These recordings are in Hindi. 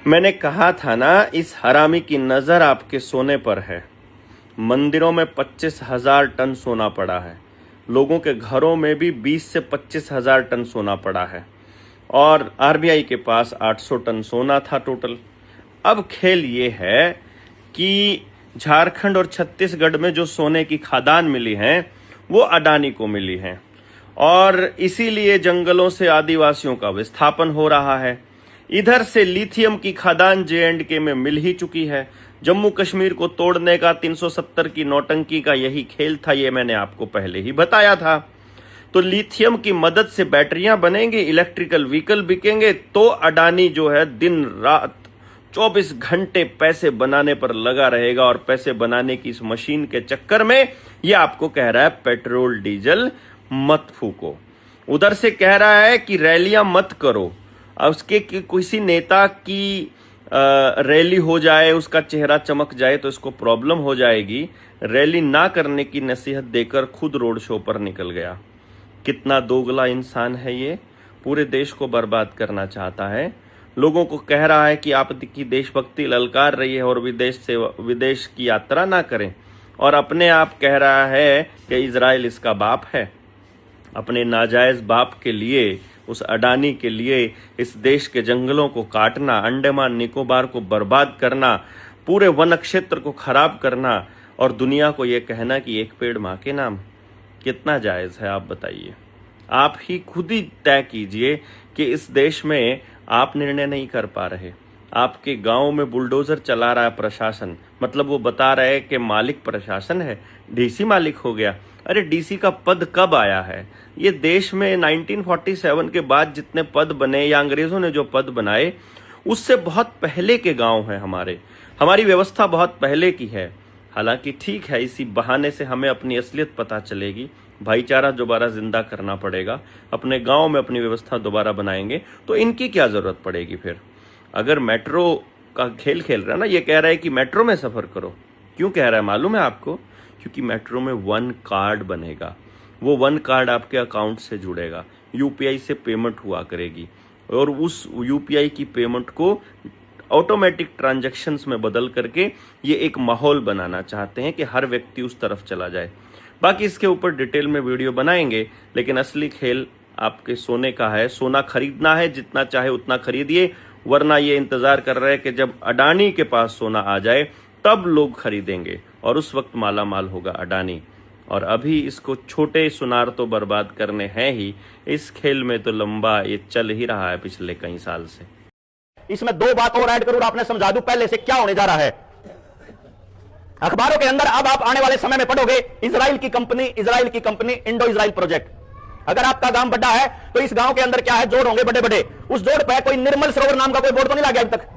मैंने कहा था ना, इस हरामी की नजर आपके सोने पर है। मंदिरों में 25,000 टन सोना पड़ा है, लोगों के घरों में भी 20 से 25,000 टन सोना पड़ा है, और आरबीआई के पास 800 टन सोना था टोटल। अब खेल ये है कि झारखंड और छत्तीसगढ़ में जो सोने की खदान मिली हैं वो अडानी को मिली हैं, और इसीलिए जंगलों से आदिवासियों का विस्थापन हो रहा है। इधर से लिथियम की खदान जे&के में मिल ही चुकी है। जम्मू कश्मीर को तोड़ने का 370 की नौटंकी का यही खेल था, ये मैंने आपको पहले ही बताया था। तो लिथियम की मदद से बैटरियां बनेंगी, इलेक्ट्रिकल व्हीकल बिकेंगे, तो अडानी जो है दिन रात 24 घंटे पैसे बनाने पर लगा रहेगा, और पैसे बनाने की इस मशीन के चक्कर में ये आपको कह रहा है पेट्रोल डीजल मत फूको। उधर से कह रहा है कि रैलियां मत करो। उसके किसी नेता की रैली हो जाए, उसका चेहरा चमक जाए तो इसको प्रॉब्लम हो जाएगी। रैली ना करने की नसीहत देकर खुद रोड शो पर निकल गया। कितना दोगला इंसान है ये, पूरे देश को बर्बाद करना चाहता है। लोगों को कह रहा है कि आपकी देशभक्ति ललकार रही है और विदेश की यात्रा ना करें, और अपने आप कह रहा है कि इजराइल इसका बाप है। अपने नाजायज बाप के लिए, उस अडानी के लिए इस देश के जंगलों को काटना, अंडमान निकोबार को बर्बाद करना, पूरे वन क्षेत्र को खराब करना, और दुनिया को यह कहना कि एक पेड़ मां के नाम, कितना जायज है आप बताइए। आप ही खुद ही तय कीजिए कि इस देश में आप निर्णय नहीं कर पा रहे। आपके गांव में बुलडोजर चला रहा है प्रशासन, मतलब वो बता रहे हैं कि मालिक प्रशासन है, डीसी मालिक हो गया। अरे डीसी का पद कब आया है? ये देश में 1947 के बाद जितने पद बने, या अंग्रेजों ने जो पद बनाए, उससे बहुत पहले के गांव हैं हमारी व्यवस्था बहुत पहले की है। हालांकि ठीक है, इसी बहाने से हमें अपनी असलियत पता चलेगी, भाईचारा दोबारा जिंदा करना पड़ेगा, अपने गांव में अपनी व्यवस्था दोबारा बनाएंगे, तो इनकी क्या जरूरत पड़ेगी फिर। अगर मेट्रो का खेल खेल रहा है ना, ये कह रहा है कि मेट्रो में सफर करो। क्यों कह रहा है मालूम है आपको? क्योंकि मेट्रो में वन कार्ड बनेगा, वो वन कार्ड आपके अकाउंट से जुड़ेगा, यूपीआई से पेमेंट हुआ करेगी, और उस यूपीआई की पेमेंट को ऑटोमेटिक ट्रांजैक्शंस में बदल करके ये एक माहौल बनाना चाहते हैं कि हर व्यक्ति उस तरफ चला जाए। बाकी इसके ऊपर डिटेल में वीडियो बनाएंगे, लेकिन असली खेल आपके सोने का है। सोना खरीदना है, जितना चाहे उतना खरीदिए, वरना ये इंतजार कर रहे हैं कि जब अडानी के पास सोना आ जाए तब लोग खरीदेंगे, और उस वक्त माला माल होगा अडानी। और अभी इसको छोटे सुनार तो बर्बाद करने हैं ही। इस खेल में तो लंबा ये चल ही रहा है पिछले कई साल से। इसमें दो बात और ऐड करूं, आपने समझा दूं पहले से क्या होने जा रहा है। अखबारों के अंदर अब आप आने वाले समय में पढ़ोगे, इजराइल की कंपनी इंडो इजराइल प्रोजेक्ट। अगर आपका गांव बड़ा है तो इस गांव के अंदर क्या है, जोड़ होंगे बड़े बड़े। उस जोड़ पे कोई निर्मल सरोवर नाम का कोई बोर्ड तो नहीं लग गया अभी तक?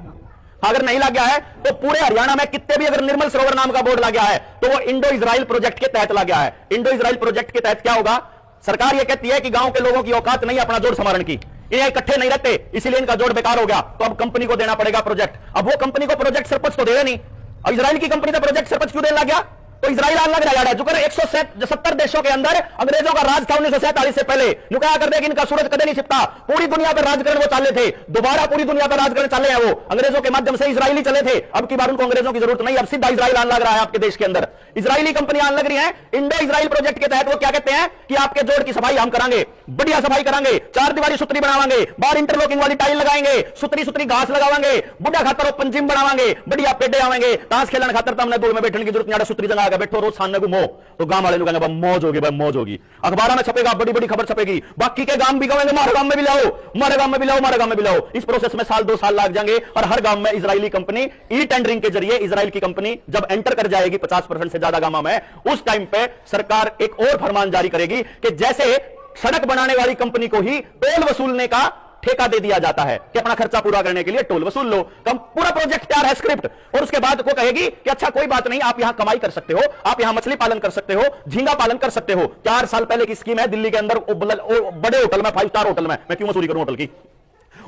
अगर नहीं लग गया है तो पूरे हरियाणा में कितने भी अगर निर्मल सरोवर नाम का बोर्ड लग गया है तो वो इंडो इजराइल प्रोजेक्ट के तहत लग गया है। इंडो इजराइल प्रोजेक्ट के तहत क्या होगा? सरकार ये कहती है कि गांव के लोगों की औकात नहीं अपना जोड़ संवारण की, ये इकट्ठे नहीं रहते, इसलिए इनका जोड़ बेकार हो गया, तो अब कंपनी को देना पड़ेगा प्रोजेक्ट। अब वो कंपनी को प्रोजेक्ट सरपंच तो देगा नहीं, अब इजराइल की कंपनी का प्रोजेक्ट सरपंच क्यों देने लग गया? तो इजराइल अलग रह गया, जो कर 170 देशों के अंदर अंग्रेजों का राज था 1947 से पहले। नुकाया कर दे कि इनका सूरज कदे नहीं छिपता, पूरी दुनिया पर राज करने वो चाले थे, दोबारा पूरी दुनिया पर राज करने चले हैं वो। अंग्रेजों के माध्यम से इजराइली चले थे, अब की बार उनको अंग्रेजों की जरूरत नहीं, अब सीधा इजराइल आने लग रहा है आपके देश के अंदर। इजरायली कंपनी आने लग रही है। इंडो इजराइल प्रोजेक्ट के तहत वो क्या कहते हैं कि आपके जोड़ की सफाई हम करांगे, बढ़िया सफाई करांगे, 4 दीवारी सुतरी बनावांगे, बाहर इंटरलॉकिंग वाली टाइल लगाएंगे, सुतरी घास लगावांगे, बुढ़ा खातर ओपन जिम बनावांगे, बढ़िया पेडे आवेंगे, ताश खेलने खातर तो हमने दूर में बैठने की जरूरत नहीं, सुतरी जगह बैठो, रोज सामने घूमो, तो गांव वाले लोग कहेंगे मौज होगी, भाई मौज होगी। अखबारों में छपेगा, बड़ी बड़ी खबर छपेगी, बाकी के गांव भी कहेंगे मारे गांव में भी लाओ, मारे गांव में भी लाओ, मारे गांव में भी लाओ। इस प्रोसेस में साल 2 साल लग जाएंगे, और हर गांव में इजरायली कंपनी ई टेंडरिंग के जरिए इजराइल की कंपनी जब एंटर कर जाएगी 50% से ज्यादा गांव में, उस टाइम पे सरकार एक और फरमान जारी करेगी कि जैसे सड़क बनाने वाली कंपनी को ही टोल वसूलने का ठेका दे दिया जाता है कि अपना खर्चा पूरा करने के लिए टोल वसूल लो, कम पूरा प्रोजेक्ट तैयार है, स्क्रिप्ट, और उसके बाद को कहेगी कि अच्छा कोई बात नहीं, आप यहां कमाई कर सकते हो, आप यहां मछली पालन कर सकते हो, झींगा पालन कर सकते हो। 4 साल पहले की स्कीम है दिल्ली के अंदर, बड़े होटल में, 5 स्टार होटल में, मैं क्यों मसूरी करूं होटल की,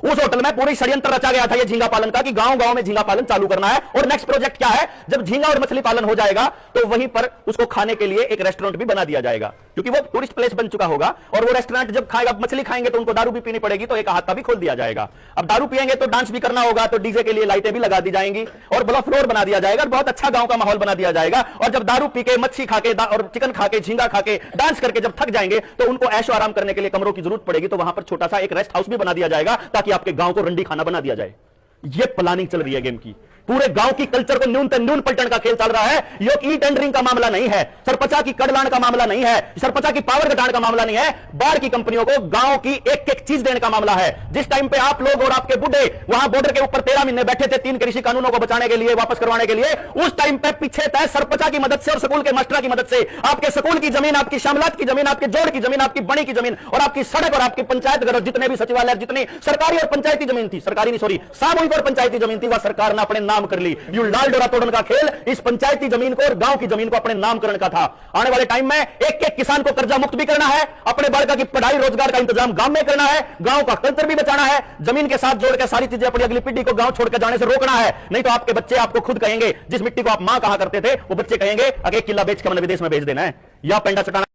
उस होटल में पूरी षड्यंत्र रचा गया था ये झींगा पालन का कि गांव-गांव में झींगा पालन चालू करना है। और नेक्स्ट प्रोजेक्ट क्या है, जब झींगा और मछली पालन हो जाएगा तो वहीं पर उसको खाने के लिए एक रेस्टोरेंट भी बना दिया जाएगा, क्योंकि वो टूरिस्ट प्लेस बन चुका होगा। और वो रेस्टोरेंट जब खाएगा, मछली खाएंगे तो उनको दारू भी पीनी पड़ेगी, तो एक हाथा भी खोल दिया जाएगा। अब दारू पिएंगे तो डांस भी करना होगा, तो डीजे के लिए लाइटें भी लगा दी जाएंगी और बड़ा फ्लोर बना दिया जाएगा, बहुत अच्छा गांव का माहौल बना दिया जाएगा। और जब दारू पी के, मच्छी खा के और चिकन खा के, झींगा खा के, डांस करके जब थक जाएंगे तो उनको ऐशो आराम करने के लिए कमरों की जरूरत पड़ेगी, तो वहां पर छोटा सा एक रेस्ट हाउस भी बना दिया जाएगा ताकि आपके गांव को रंडी खाना बना दिया जाए। ये प्लानिंग चल रही है गेम की। पूरे गांव की कल्चर को न्यून पलटन का खेल चल रहा है। ये ई टेंडरिंग का मामला नहीं है, सरपंचा की कड़लान का मामला नहीं है, सरपंचा की पावर घटाने का मामला नहीं है, बाहर की कंपनियों को गांव की एक एक चीज देने का मामला है। जिस टाइम पे आप लोग और आपके बुढ़े वहां बॉर्डर के ऊपर 13 महीने बैठे थे 3 कृषि कानूनों को बचाने के लिए, वापस करवाने के लिए, उस टाइम पे पीछे तय सरपंचा की मदद से और स्कूल के मास्टर की मदद से आपके स्कूल की जमीन, आपकी शामलात की जमीन, आपके जोड़ की जमीन, आपकी बड़ी की जमीन और आपकी सड़क और आपकी पंचायत घर, जितने भी सचिवालय, जितनी सरकारी और पंचायती जमीन थी, सरकारी नहीं सॉरी सामूहिक और पंचायती जमीन थी, वह सरकार ने अपने नाम कर ली। लाल डोरा तोड़न का खेल इस पंचायती जमीन को और गांव की जमीन को अपने नामकरण का था। आने वाले टाइम में एक एक किसान को कर्जा मुक्त भी करना है, अपने बालका की पढ़ाई रोजगार का इंतजाम गांव में करना है, गांव का कल्चर भी बचाना है, जमीन के साथ जोड़ के सारी चीजें अपनी अगली पीढ़ी को गांव छोड़कर जाने से रोकना है। नहीं तो आपके बच्चे आपको खुद कहेंगे, जिस मिट्टी को आप मां कहा करते थे वो बच्चे कहेंगे अगे किला बेच के मैंने विदेश में भेज देना है या पेंडा चटाना